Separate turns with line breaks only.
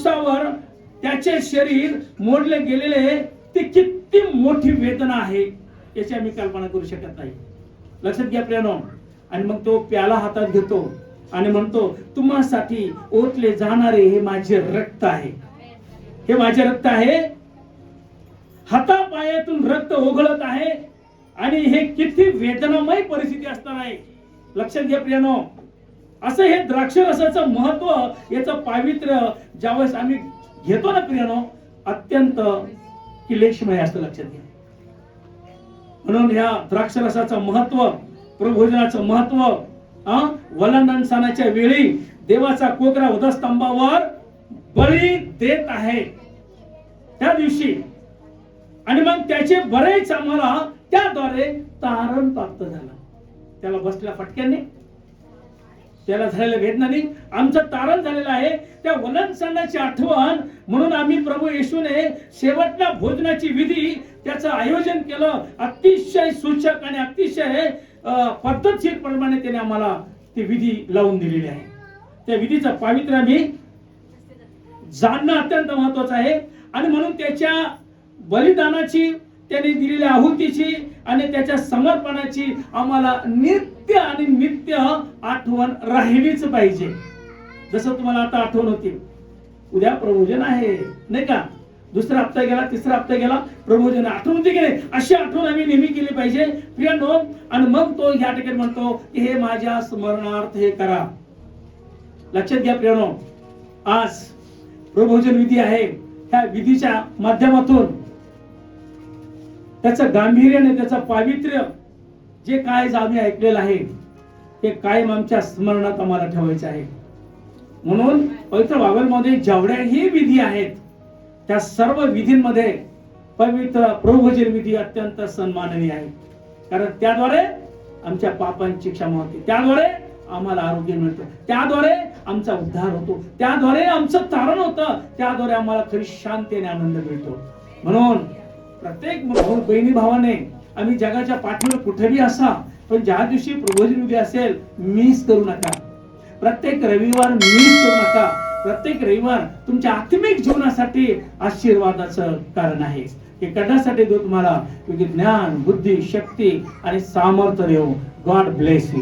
क्रूसावर त्याचे शरीर मोडले गेलेले ती किती मोठी वेदना आहे याची आम्ही कल्पना करू शकत नाही. लक्षात घ्या प्रियानो. आणि मग तो प्याला हातात घेतो आणि म्हणतो, तुम्हासाठी ओतले जाणारे हे माझे रक्त आहे, हे माझे रक्त आहे. हातापायातून रक्त ओघळत आहे आणि हे किती वेदनामय परिस्थिती असणार आहे. लक्षात घ्या प्रियानो. असं हे द्राक्षरसाचं महत्व, याचं पावित्र्य ज्यावेळेस आम्ही घेतो ना प्रियानो, अत्यंत क्लेशमय असतं. लक्षात घ्या. म्हणून ह्या द्राक्षरसाचं महत्व, प्रभोजनाचं महत्व, वलांडण सणाच्या वेळी देवाचा कोकरा वधस्तंभावर बळी देत आहे त्या दिवशी. आणि मग त्याचे बरेच आम्हाला त्याद्वारे तारण प्राप्त झालं. त्याला बसल्या फटक्याने, त्याला झालेल्या वेदनाने आमचं तारण झालेलं आहे. त्या वलन सणाची आठवण म्हणून आम्ही प्रभू येशूने शेवटच्या भोजनाची विधी त्याचं आयोजन केलं. अतिशय सूचक आणि अतिशय पद्धतशीर प्रमाणे त्याने आम्हाला ती विधी लावून दिलेली आहे. त्या विधीचं पावित्र्य आम्ही जाणणं अत्यंत महत्वाचं आहे. आणि म्हणून त्याच्या बलिदानाची, त्याने दिलेल्या आहुतीची आणि त्याच्या समर्पणाची आम्हाला नित्य आणि नित्य आठवण राहिलीच पाहिजे. जसं तुम्हाला आता आठवण होती, उद्या प्रभोजन आहे नाही का, दुसरा हप्ता गेला, तिसरा हप्ता गेला, प्रभोजन आठवण होती की नाही, अशी आठवण आम्ही नेहमी केली पाहिजे प्रियानो. आणि मग तो या ठिकाणी म्हणतो की हे माझ्या स्मरणार्थ हे करा. लक्षात घ्या प्रियानो. आज प्रभोजन विधी आहे. त्या विधीच्या माध्यमातून त्याचं गांभीर्य आणि त्याचं पावित्र्य जे काय आम्ही ऐकलेलं आहे ते कायम आमच्या स्मरणात आम्हाला ठेवायचं आहे. म्हणून पवित्र बायबलमध्ये जेवढ्याही विधी आहेत त्या सर्व विधींमध्ये पवित्र प्रभोजन विधी अत्यंत सन्माननीय आहे. कारण त्याद्वारे आमच्या पापांची क्षमा होते, त्याद्वारे आम्हाला आरोग्य मिळतं, त्याद्वारे आमचा उद्धार होतो, त्याद्वारे आमचं तारण होतं, त्याद्वारे आम्हाला खरी शांती आणि आनंद मिळतो. म्हणून प्रत्येक बहिणी भावाने, आम्ही जगाच्या पाठीवर कुठेही असा, पण ज्या दिवशी प्रभोजन विधी असेल मिस करू नका. प्रत्येक रविवार मिस करू नका. प्रत्येक रविवार तुमच्या आत्मिक जीवनासाठी आशीर्वादाचं कारण आहे. हे करण्यासाठी देव तुम्हाला ज्ञान, बुद्धी, शक्ती आणि सामर्थ्य देव. God bless you.